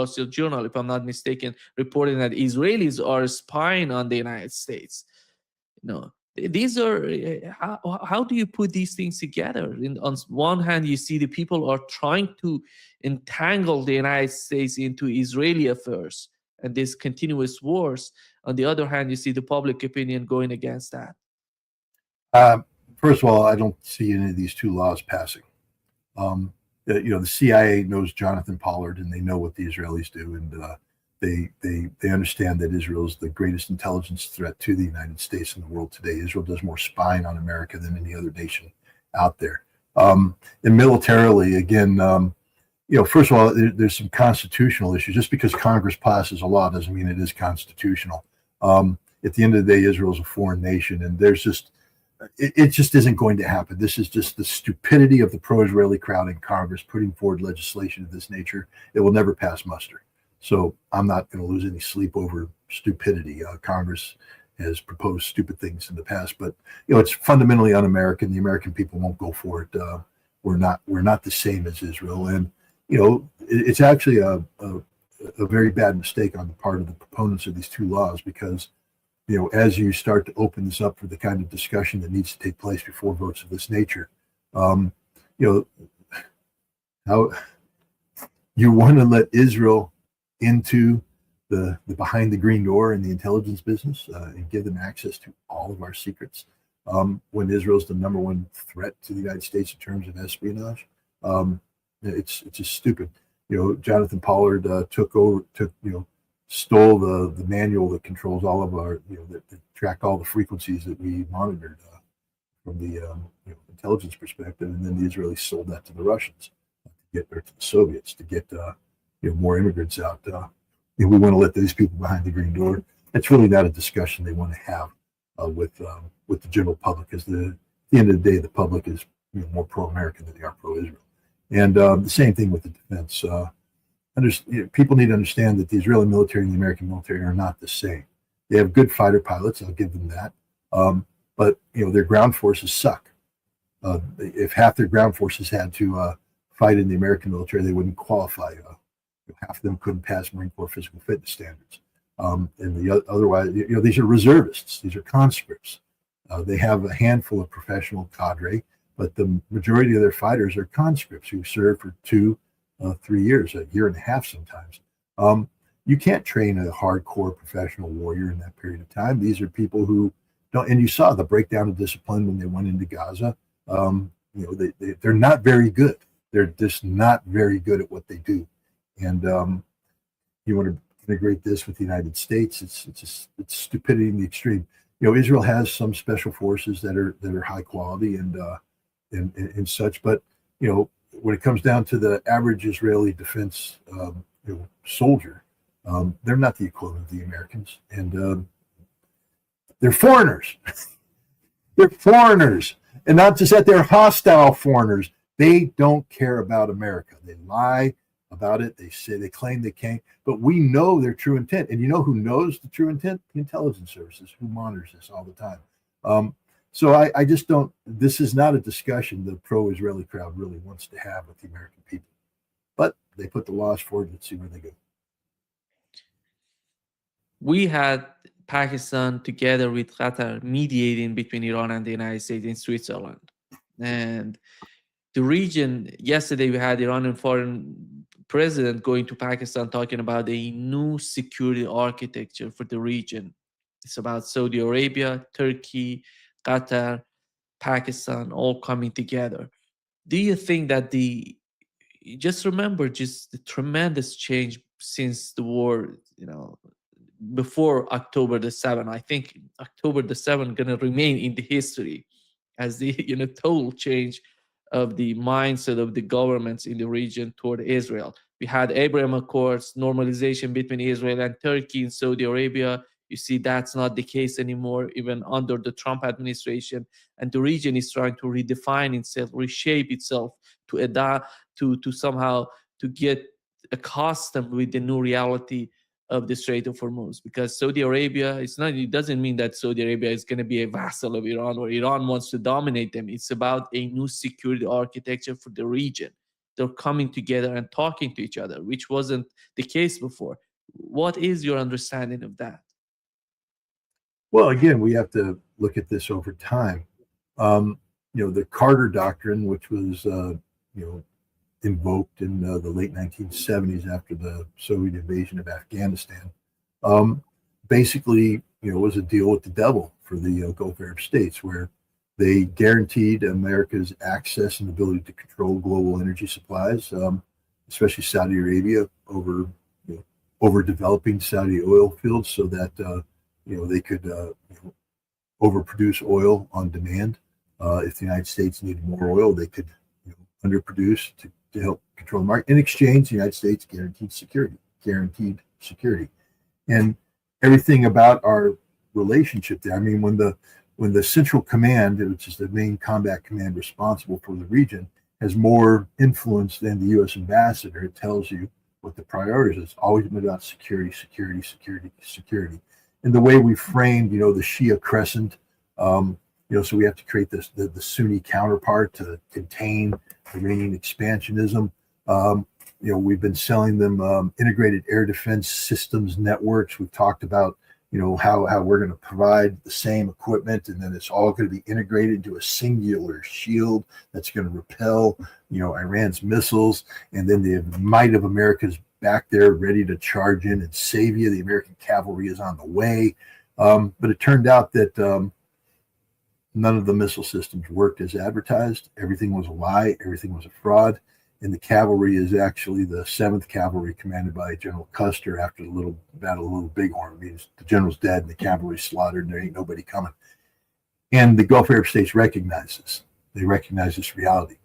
Wall Street Journal, if I'm not mistaken, reporting that Israelis are spying on the United States. These are how do you put these things together? On one hand, you see the people are trying to entangle the United States into Israeli affairs and these continuous wars. On the other hand, you see the public opinion going against that. First of all, I don't see any of these two laws passing. The CIA knows Jonathan Pollard, and they know what the Israelis do, and they understand that Israel is the greatest intelligence threat to the United States in the world today. Israel does more spying on America than any other nation out there. And militarily, again, first of all, there's some constitutional issues. Just because Congress passes a law doesn't mean it is constitutional. At the end of the day, Israel is a foreign nation, and it just isn't going to happen. This is just the stupidity of the pro-Israeli crowd in Congress putting forward legislation of this nature. It will never pass muster. So I'm not going to lose any sleep over stupidity. Congress has proposed stupid things in the past, but it's fundamentally un-American. The American people won't go for it. We're not the same as Israel, and it's actually a very bad mistake on the part of the proponents of these two laws, because as you start to open this up for the kind of discussion that needs to take place before votes of this nature, how you want to let Israel into the behind the green door in the intelligence business and give them access to all of our secrets when Israel's the number one threat to the United States in terms of espionage. It's just stupid. Jonathan Pollard stole the manual that controls all of our, that tracked all the frequencies that we monitored from the intelligence perspective, and then the Israelis sold that to the Russians, or to the Soviets, to get more immigrants out. We want to let these people behind the green door. It's really not a discussion they want to have with the general public, because at the end of the day, the public is more pro-American than they are pro-Israel. And the same thing with the defense. People need to understand that the Israeli military and the American military are not the same. They have good fighter pilots, I'll give them that. But their ground forces suck. If half their ground forces had to fight in the American military, they wouldn't qualify. Half of them couldn't pass Marine Corps physical fitness standards. And otherwise, these are reservists. These are conscripts. They have a handful of professional cadre, but the majority of their fighters are conscripts who serve for 2, 3 years, a year and a half sometimes. You can't train a hardcore professional warrior in that period of time. These are people who don't, and you saw the breakdown of discipline when they went into Gaza. They're not very good. They're just not very good at what they do. And you want to integrate this with the United States, it's stupidity in the extreme. Israel has some special forces that are high quality and such, but when it comes down to the average Israeli defense soldier, they're not the equivalent of the Americans, and they're foreigners. They're foreigners, and not just that, they're hostile foreigners. They don't care about America. They lie about it. They claim they can't, but we know their true intent. And you know who knows the true intent? The intelligence services, who monitors this all the time. So I just don't, this is not a discussion the pro-Israeli crowd really wants to have with the American people. But they put the laws forward. Let's see where they go. We had Pakistan together with Qatar mediating between Iran and the United States in Switzerland. And the region, yesterday we had Iranian foreign president going to Pakistan talking about a new security architecture for the region. It's about Saudi Arabia, Turkey, Qatar, Pakistan, all coming together. Do you think that just remember just the tremendous change since the war, before October the 7th. I think October the 7th going to remain in the history as the total change of the mindset of the governments in the region toward Israel. We had Abraham Accords, normalization between Israel and Turkey and Saudi Arabia. You see, that's not the case anymore, even under the Trump administration. And the region is trying to redefine itself, reshape itself, to adapt, to somehow to get accustomed with the new reality of the Strait of Hormuz. Because Saudi Arabia, it doesn't mean that Saudi Arabia is going to be a vassal of Iran or Iran wants to dominate them. It's about a new security architecture for the region. they're coming together and talking to each other, which wasn't the case before. What is your understanding of that? Well, again, we have to look at this over time. The Carter Doctrine, which was invoked in the late 1970s after the Soviet invasion of Afghanistan, basically, was a deal with the devil for the Gulf Arab states, where they guaranteed America's access and ability to control global energy supplies, especially Saudi Arabia, over developing Saudi oil fields so that they could overproduce oil on demand. If the United States needed more oil, they could underproduce to help control the market. In exchange, the United States guaranteed security, and everything about our relationship there. I mean, when the Central Command, which is the main combat command responsible for the region, has more influence than the U.S. ambassador, it tells you what the priorities is. It's always been about security. And the way we framed, the Shia crescent, so we have to create the Sunni counterpart to contain Iranian expansionism. We've been selling them integrated air defense systems networks. We've talked about, how we're going to provide the same equipment, and then it's all going to be integrated into a singular shield that's going to repel, Iran's missiles. And then the might of America's back there ready to charge in and save you. The American cavalry is on the way. But it turned out that none of the missile systems worked as advertised. Everything was a lie. Everything was a fraud. And the cavalry is actually the 7th Cavalry, commanded by General Custer, after the little Battle of Little Bighorn. It means the general's dead and the cavalry's slaughtered and there ain't nobody coming. And the Gulf Arab states recognize this. They recognize this reality.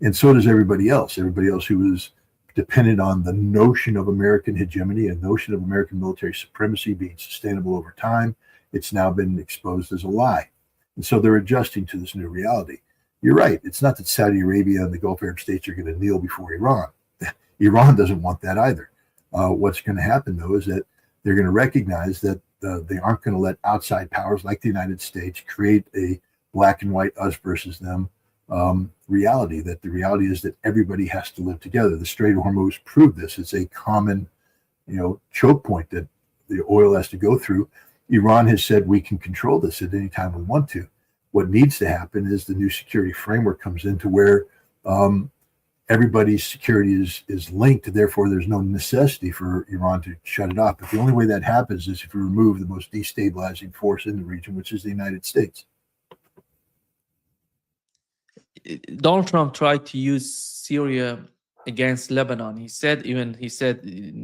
And so does everybody else. Everybody else who is dependent on the notion of American hegemony, a notion of American military supremacy being sustainable over time. It's now been exposed as a lie. And so they're adjusting to this new reality. You're right. It's not that Saudi Arabia and the Gulf Arab states are going to kneel before Iran. Iran doesn't want that either. What's going to happen, though, is that they're going to recognize that they aren't going to let outside powers like the United States create a black and white us versus them reality. That the reality is that everybody has to live together. The Strait of Hormuz proved this. It's a common, choke point that the oil has to go through. Iran has said we can control this at any time we want to. What needs to happen is the new security framework comes into where everybody's security is linked. Therefore, there's no necessity for Iran to shut it off. But the only way that happens is if you remove the most destabilizing force in the region, which is the United States. Donald Trump tried to use Syria against Lebanon. He said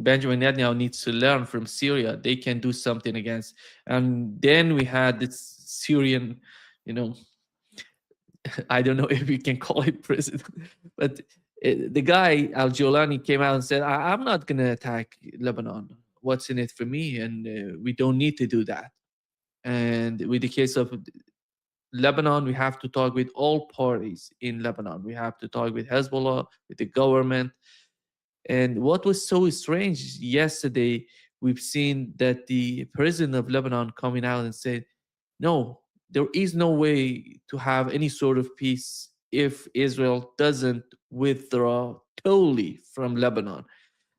Benjamin Netanyahu needs to learn from Syria. They can do something against. And then we had this Syrian, I don't know if you can call it president, but the guy Al-Jolani came out and said, I'm not going to attack Lebanon. What's in it for me? And we don't need to do that. And with the case of Lebanon, we have to talk with all parties in Lebanon. We have to talk with Hezbollah, with the government. And what was so strange yesterday, we've seen that the president of Lebanon coming out and said, no, there is no way to have any sort of peace if Israel doesn't withdraw totally from Lebanon.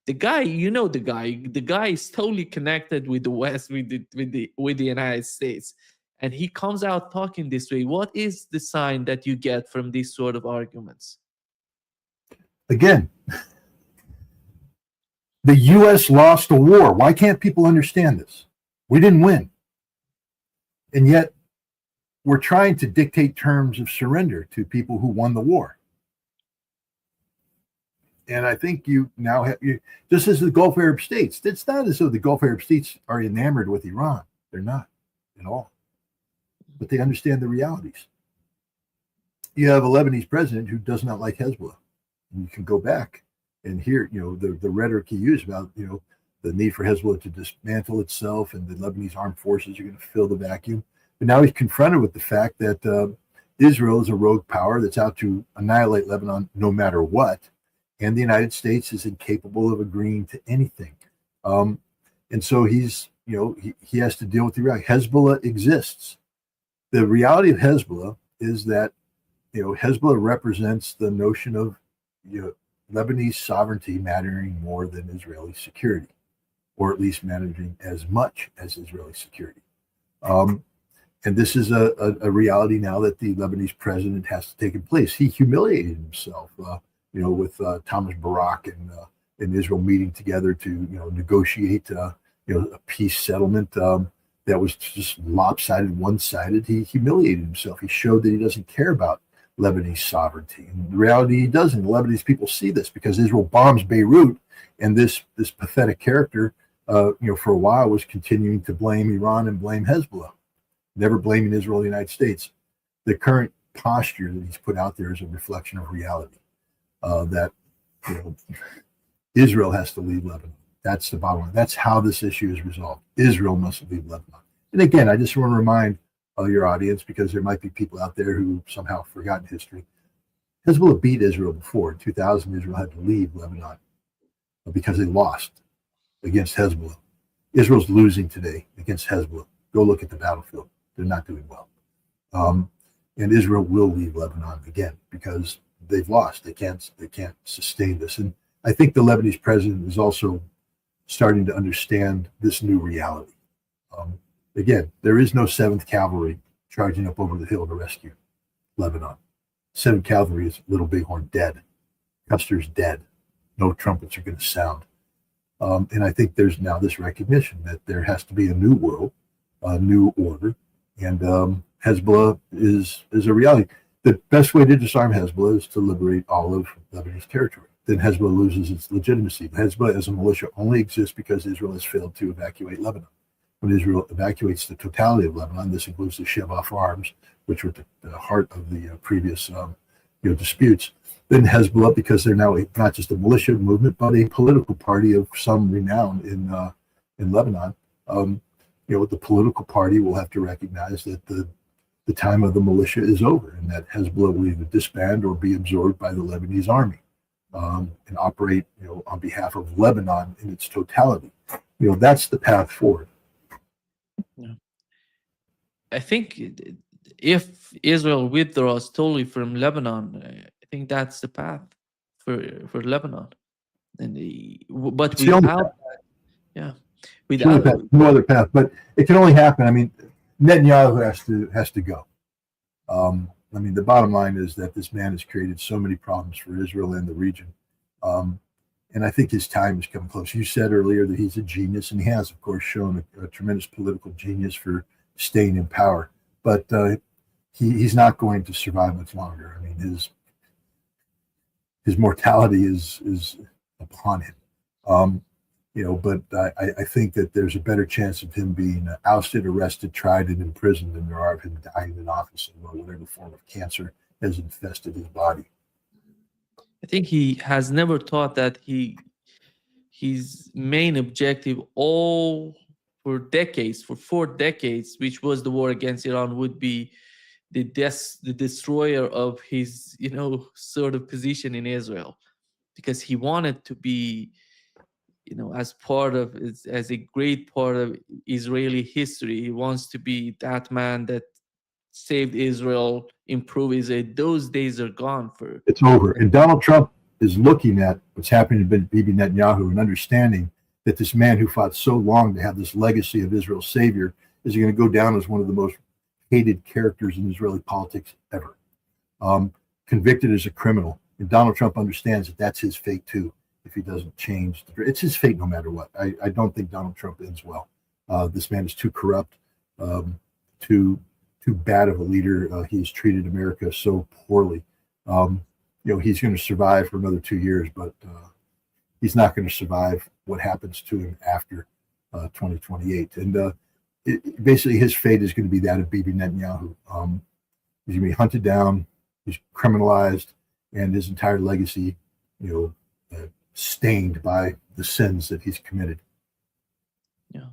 The guy, the guy is totally connected with the West, with the United States. And he comes out talking this way. What is the sign that you get from these sort of arguments? Again, the U.S. lost a war. Why can't people understand this? We didn't win. And yet, we're trying to dictate terms of surrender to people who won the war. And I think you now have, just as the Gulf Arab states, it's not as though the Gulf Arab states are enamored with Iran. They're not at all. But they understand the realities. You have a Lebanese president who does not like Hezbollah. And you can go back and hear, the rhetoric he used about, the need for Hezbollah to dismantle itself and the Lebanese armed forces are going to fill the vacuum. But now he's confronted with the fact that Israel is a rogue power that's out to annihilate Lebanon no matter what. And the United States is incapable of agreeing to anything. And so he's, he has to deal with the reality. Hezbollah exists. The reality of Hezbollah is that, Hezbollah represents the notion of, Lebanese sovereignty mattering more than Israeli security, or at least mattering as much as Israeli security. And this is a reality now that the Lebanese president has to take in place. He humiliated himself, with Thomas Barak and Israel meeting together to, negotiate, a peace settlement that was just lopsided, one-sided. He humiliated himself. He showed that he doesn't care about Lebanese sovereignty. In reality, he doesn't. The Lebanese people see this because Israel bombs Beirut, and this pathetic character, for a while was continuing to blame Iran and blame Hezbollah, never blaming Israel or the United States. The current posture that he's put out there is a reflection of reality. That Israel has to leave Lebanon. That's the bottom line. That's how this issue is resolved. Israel must leave Lebanon. And again, I just want to remind your audience, because there might be people out there who somehow forgotten history. Hezbollah beat Israel before. In 2000, Israel had to leave Lebanon because they lost against Hezbollah. Israel's losing today against Hezbollah. Go look at the battlefield. They're not doing well. And Israel will leave Lebanon again because they've lost. They can't sustain this. And I think the Lebanese president is also starting to understand this new reality. Again, there is no 7th Cavalry charging up over the hill to rescue Lebanon. 7th Cavalry is Little Bighorn dead. Custer's dead. No trumpets are going to sound. And I think there's now this recognition that there has to be a new world, a new order, and Hezbollah is a reality. The best way to disarm Hezbollah is to liberate all of Lebanese territory. Then Hezbollah loses its legitimacy. Hezbollah as a militia only exists because Israel has failed to evacuate Lebanon. When Israel evacuates the totality of Lebanon, this includes the Sheva farms, which were the heart of the previous disputes, then Hezbollah, because they're now not just a militia movement, but a political party of some renown in Lebanon, the political party will have to recognize that the time of the militia is over, and that Hezbollah will either disband or be absorbed by the Lebanese army and operate, on behalf of Lebanon in its totality. That's the path forward. Yeah. I think if Israel withdraws totally from Lebanon, I think that's the path for Lebanon. And but without that, without no other path. But it can only happen. I mean, Netanyahu has to go. The bottom line is that this man has created so many problems for Israel and the region. And I think his time has come close. You said earlier that he's a genius, and he has, of course, shown a tremendous political genius for staying in power. But he's not going to survive much longer. I mean, his mortality is upon him. But I think that there's a better chance of him being ousted, arrested, tried, and imprisoned than there are of him dying in office, or whatever form of cancer has infested his body. I think he has never thought that his main objective for 4 decades, which was the war against Iran, would be the destroyer of his, sort of position in Israel, because he wanted to be, as a great part of Israeli history. He wants to be that man that saved Israel, improved Israel. Those days are gone. It's over. And Donald Trump is looking at what's happening to Bibi Netanyahu and understanding that this man who fought so long to have this legacy of Israel's savior is going to go down as one of the most hated characters in Israeli politics ever. Convicted as a criminal. And Donald Trump understands that that's his fate too, if he doesn't change. It's his fate no matter what. I don't think Donald Trump ends well. This man is too corrupt, too bad of a leader. He's treated America so poorly. He's going to survive for another 2 years, but he's not going to survive what happens to him after 2028. And basically, his fate is going to be that of Bibi Netanyahu. He's going to be hunted down, he's criminalized, and his entire legacy, stained by the sins that he's committed. Yeah.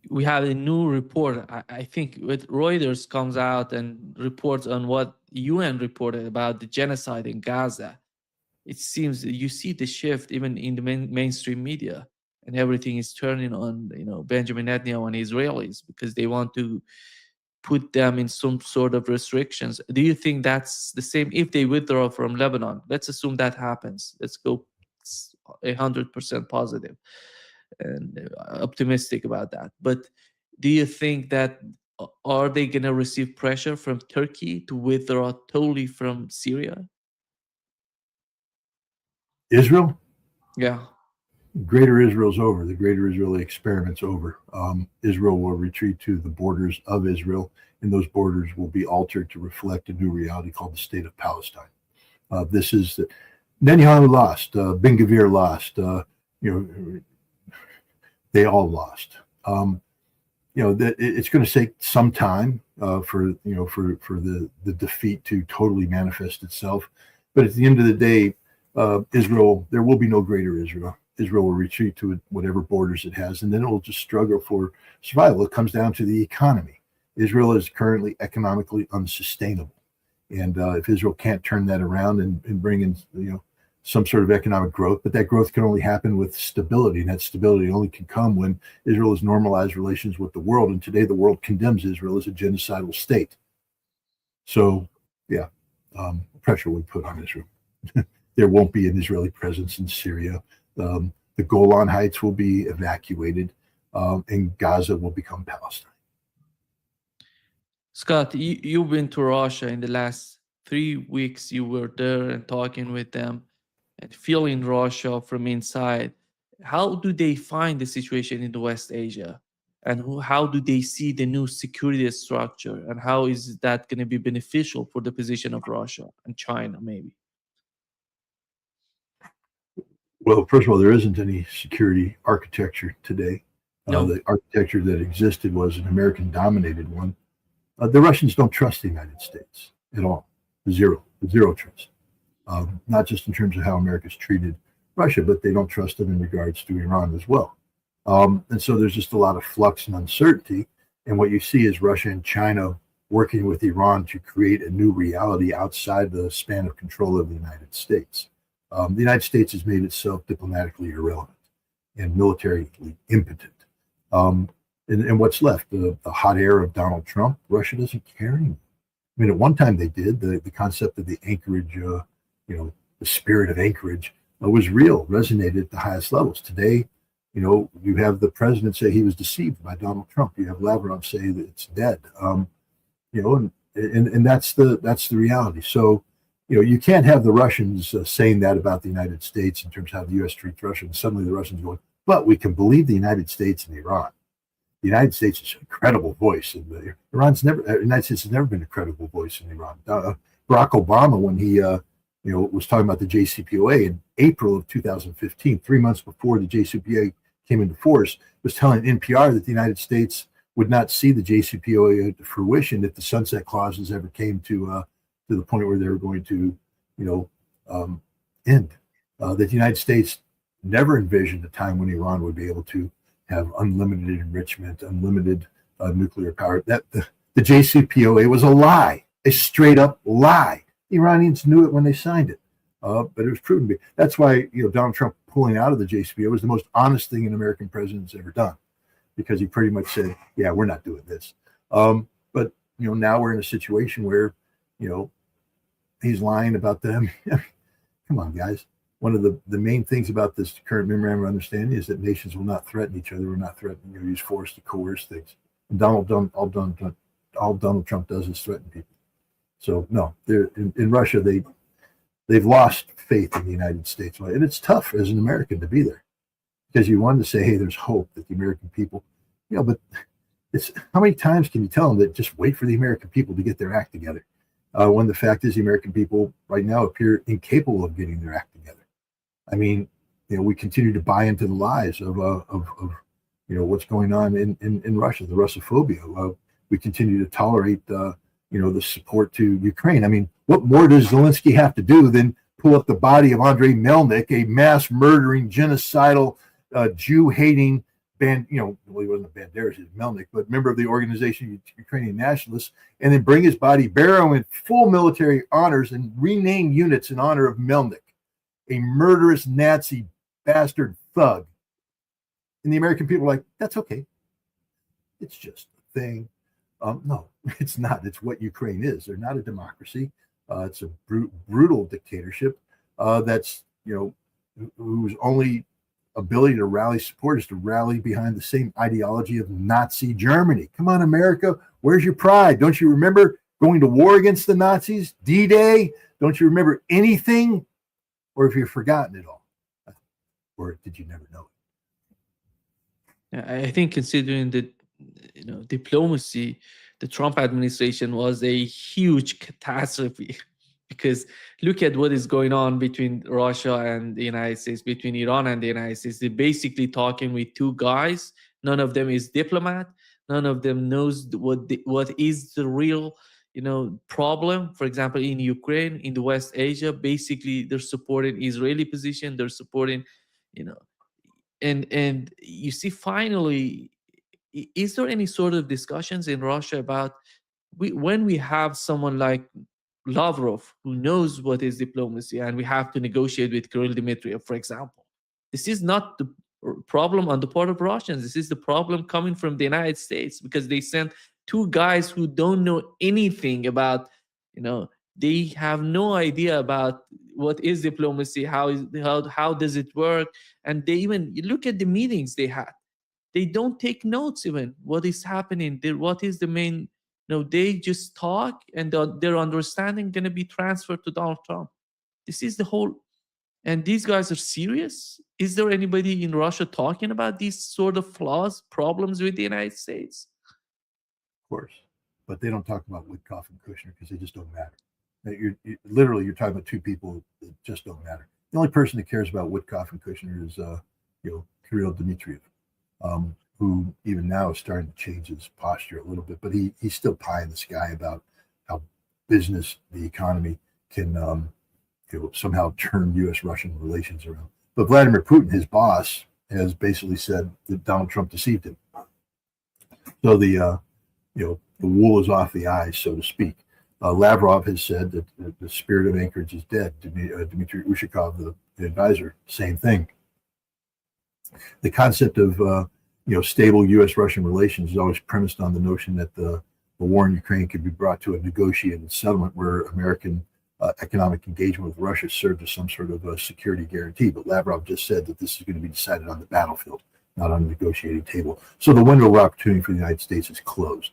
We have a new report. I think with Reuters comes out and reports on what UN reported about the genocide in Gaza. It seems you see the shift even in the mainstream media, and everything is turning on, Benjamin Netanyahu and Israelis, because they want to put them in some sort of restrictions. Do you think that's the same if they withdraw from Lebanon? Let's assume that happens. Let's go 100% positive and optimistic about that. But do you think that are they going to receive pressure from Turkey to withdraw totally from Syria? Israel? Yeah. Greater Israel's over. The Greater Israeli experiment's over. Israel will retreat to the borders of Israel, and those borders will be altered to reflect a new reality called the State of Palestine. This is Netanyahu lost. Ben Gvir lost. They all lost. It's going to take some time for the defeat to totally manifest itself. But at the end of the day, Israel, there will be no greater Israel. Israel will retreat to whatever borders it has, and then it will just struggle for survival. It comes down to the economy. Israel is currently economically unsustainable, and if Israel can't turn that around and bring in some sort of economic growth, but that growth can only happen with stability, and that stability only can come when Israel has normalized relations with the world. And today, the world condemns Israel as a genocidal state. So, pressure will be put on Israel. There won't be an Israeli presence in Syria. The Golan Heights will be evacuated, and Gaza will become Palestine. Scott, you've been to Russia in the last 3 weeks. You were there and talking with them and feeling Russia from inside. How do they find the situation in the West Asia? And how do they see the new security structure? And how is that going to be beneficial for the position of Russia and China, maybe? Well, first of all, there isn't any security architecture today. No. The architecture that existed was an American-dominated one. The Russians don't trust the United States at all. Zero trust. Not just in terms of how America's treated Russia, but they don't trust them in regards to Iran as well. And so there's just a lot of flux and uncertainty. And what you see is Russia and China working with Iran to create a new reality outside the span of control of the United States. The United States has made itself diplomatically irrelevant and militarily impotent. And what's left? The hot air of Donald Trump. Russia doesn't care anymore. I mean, at one time they did. The concept of the Anchorage, the spirit of Anchorage was real, resonated at the highest levels. Today, you have the president say he was deceived by Donald Trump. You have Lavrov say that it's dead. And that's the reality. So, you can't have the Russians saying that about the United States in terms of how the U.S. treats Russia, and suddenly the Russians going, but we can believe the United States and Iran. The United States is a credible voice, and the United States has never been a credible voice in Iran. Barack Obama, when he was talking about the JCPOA in April of 2015, 3 months before the JCPOA came into force, was telling NPR that the United States would not see the JCPOA to fruition if the sunset clauses ever came to the point where they were going to, end. That the United States never envisioned a time when Iran would be able to have unlimited enrichment, unlimited nuclear power. That the JCPOA was a lie, a straight up lie. The Iranians knew it when they signed it, but it was proven to be. That's why Donald Trump pulling out of the JCPOA was the most honest thing an American president's ever done, because he pretty much said, "Yeah, we're not doing this." But now we're in a situation where he's lying about them. Come on, guys. One of the main things about this current memorandum of understanding is that nations will not threaten each other. We're not threatening to use force to coerce things. And all Donald Trump does is threaten people. So no, they're in Russia. They've lost faith in the United States, and it's tough as an American to be there, because you wanted to say, hey, there's hope that the American people, but it's how many times can you tell them that just wait for the American people to get their act together, when the fact is the American people right now appear incapable of getting their act together. I mean, we continue to buy into the lies of what's going on in Russia, the Russophobia. We continue to tolerate the support to Ukraine. I mean, what more does Zelensky have to do than pull up the body of Andrei Melnik, a mass murdering, genocidal, Jew-hating band? Well, he wasn't a Banderas, he was Melnik, but member of the organization Ukrainian Nationalists, and then bring his body, bury him in full military honors, and rename units in honor of Melnik, a murderous Nazi bastard thug. And the American people are like, that's okay. It's just a thing. No, it's not. It's what Ukraine is. They're not a democracy. It's a brutal dictatorship that's, whose only ability to rally support is to rally behind the same ideology of Nazi Germany. Come on, America, where's your pride? Don't you remember going to war against the Nazis? D-Day? Don't you remember anything? Or have you forgotten it all? Or did you never know it? I think considering the diplomacy, the Trump administration was a huge catastrophe because look at what is going on between Russia and the United States, between Iran and the United States. They're basically talking with two guys. None of them is diplomat. None of them knows what is the real problem. For example, in Ukraine, in the West Asia, basically they're supporting Israeli position. They're supporting, and you see finally, is there any sort of discussions in Russia about when we have someone like Lavrov who knows what is diplomacy and we have to negotiate with Kirill Dmitriev, for example? This is not the problem on the part of Russians. This is the problem coming from the United States because they sent two guys who don't know anything about, they have no idea about what is diplomacy, how does it work, and they even you look at the meetings they had. They don't take notes even what is happening. What is the main? They just talk, and their understanding going to be transferred to Donald Trump. This is the whole. And these guys are serious. Is there anybody in Russia talking about these sort of flaws, problems with the United States? Of course, but they don't talk about Witkoff and Kushner because they just don't matter. You're talking about two people that just don't matter. The only person that cares about Witkoff and Kushner is Kirill Dmitriev. Who even now is starting to change his posture a little bit, but he's still pie in the sky about how business, the economy can somehow turn U.S.-Russian relations around. But Vladimir Putin, his boss, has basically said that Donald Trump deceived him. So the wool is off the eyes, so to speak. Lavrov has said that the spirit of Anchorage is dead. Dmitry Ushakov, the advisor, same thing. The concept of stable U.S.-Russian relations is always premised on the notion that the war in Ukraine could be brought to a negotiated settlement where American economic engagement with Russia served as some sort of a security guarantee. But Lavrov just said that this is going to be decided on the battlefield, not on a negotiating table. So the window of opportunity for the United States is closed.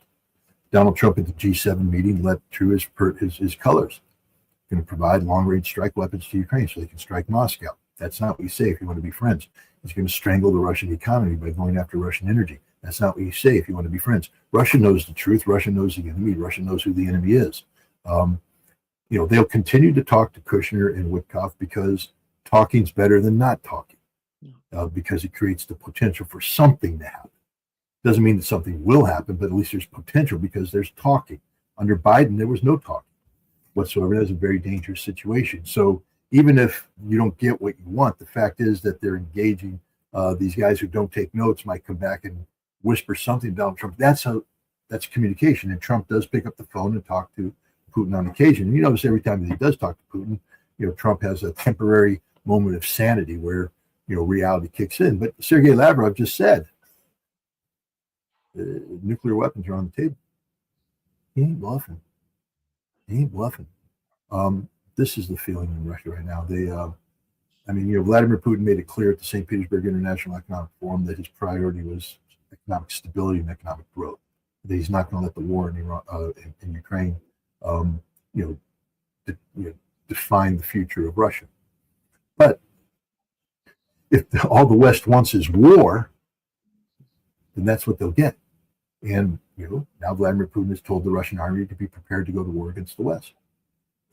Donald Trump at the G7 meeting let through his colors. Going to provide long-range strike weapons to Ukraine so they can strike Moscow. That's not what you say if you want to be friends. He's going to strangle the Russian economy by going after Russian energy. That's not what you say if you want to be friends. Russia knows the truth. Russia knows the enemy. Russia knows who the enemy is. They'll continue to talk to Kushner and Witkoff because talking's better than not talking, because it creates the potential for something to happen. Doesn't mean that something will happen, but at least there's potential because there's talking. Under Biden, there was no talking whatsoever. That's a very dangerous situation. So even if you don't get what you want, the fact is that they're engaging. These guys who don't take notes might come back and whisper something to Donald Trump. That's communication. And Trump does pick up the phone and talk to Putin on occasion. And you notice every time that he does talk to Putin, Trump has a temporary moment of sanity where, reality kicks in. But Sergei Lavrov just said, nuclear weapons are on the table. He ain't bluffing. This is the feeling in Russia right now. Vladimir Putin made it clear at the St. Petersburg International Economic Forum that his priority was economic stability and economic growth. That he's not going to let the war in Ukraine, define the future of Russia. But if all the West wants is war, then that's what they'll get. And now Vladimir Putin has told the Russian army to be prepared to go to war against the West.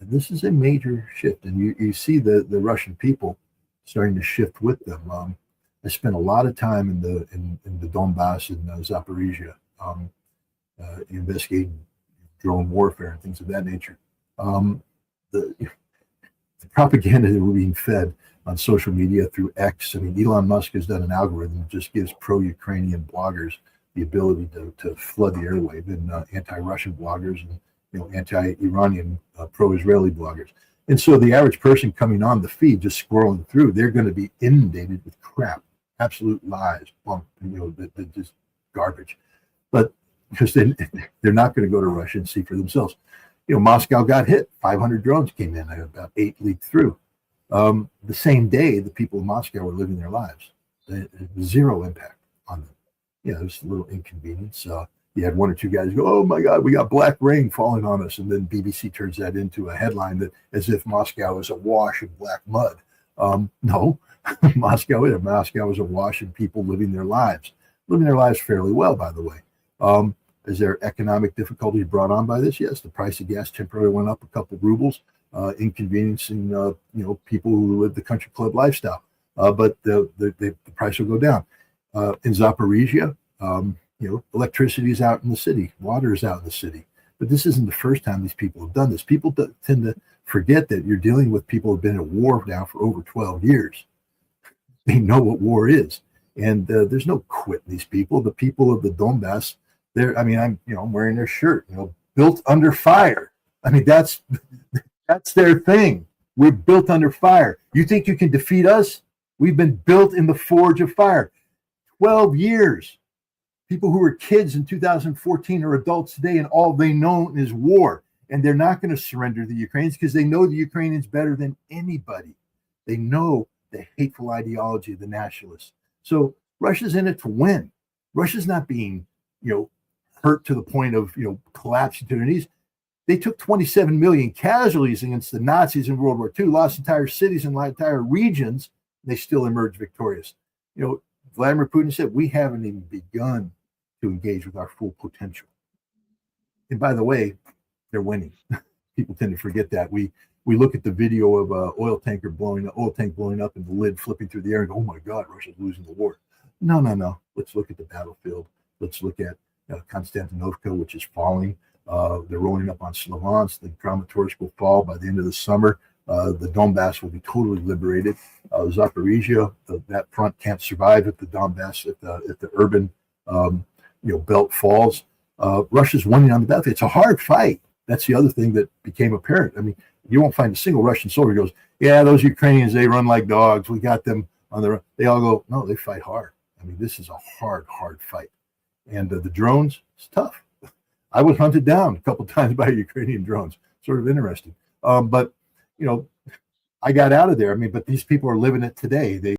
And this is a major shift, and you see the Russian people starting to shift with them. I spent a lot of time in the Donbass and Zaporizhia, investigating drone warfare and things of that nature. The propaganda that we're being fed on social media through X. Elon Musk has done an algorithm that just gives pro-Ukrainian bloggers the ability to flood the airwave, and anti-Russian bloggers and anti-Iranian pro-Israeli bloggers. And so the average person coming on the feed, just scrolling through, they're going to be inundated with crap, absolute lies, just garbage. But because then they're not going to go to Russia and see for themselves. Moscow got hit. 500 drones came in. About 8 leaked through. The same day, the people of Moscow were living their lives. Zero impact on them. It was a little inconvenience. You had 1 or 2 guys go, "Oh my God, we got black rain falling on us," and then BBC turns that into a headline that as if Moscow is awash in black mud. No, Moscow is awash in people living their lives fairly well, by the way. Is there economic difficulties brought on by this? Yes, the price of gas temporarily went up a couple of rubles, inconveniencing people who live the country club lifestyle. But the price will go down. In Zaporizhia, electricity is out in the city, water is out in the city. But this isn't the first time these people have done this. People tend to forget that you're dealing with people who have been at war now for over 12 years. They know what war is, and there's no quitting these people. The people of the Donbass, I'm wearing their shirt, built under fire. That's their thing. We're built under fire. You think you can defeat us? We've been built in the forge of fire. 12 years. People who were kids in 2014 are adults today, and all they know is war. And they're not going to surrender to the Ukrainians because they know the Ukrainians better than anybody. They know the hateful ideology of the nationalists. So Russia's in it to win. Russia's not being, hurt to the point of, collapsing to their knees. They took 27 million casualties against the Nazis in World War II, lost entire cities and entire regions. They still emerged victorious. Vladimir Putin said, we haven't even begun to engage with our full potential. And by the way, they're winning. People tend to forget that. We look at the video of an oil tank blowing up and the lid flipping through the air and go, oh my God, Russia's losing the war. No. Let's look at the battlefield. Let's look at Konstantinovka, which is falling. They're rolling up on Slavyansk. The Kramatorsk will fall by the end of the summer. The Donbass will be totally liberated. Zaporizhia, that front can't survive if the Donbass, if the urban belt falls. Russia's winning on the battlefield. It's a hard fight. That's the other thing that became apparent. You won't find a single Russian soldier who goes, yeah, those Ukrainians, they run like dogs. We got them on the run. They all go, no, they fight hard. This is a hard fight. And the drones, it's tough. I was hunted down a couple times by Ukrainian drones. Sort of interesting. But I got out of there. But these people are living it today.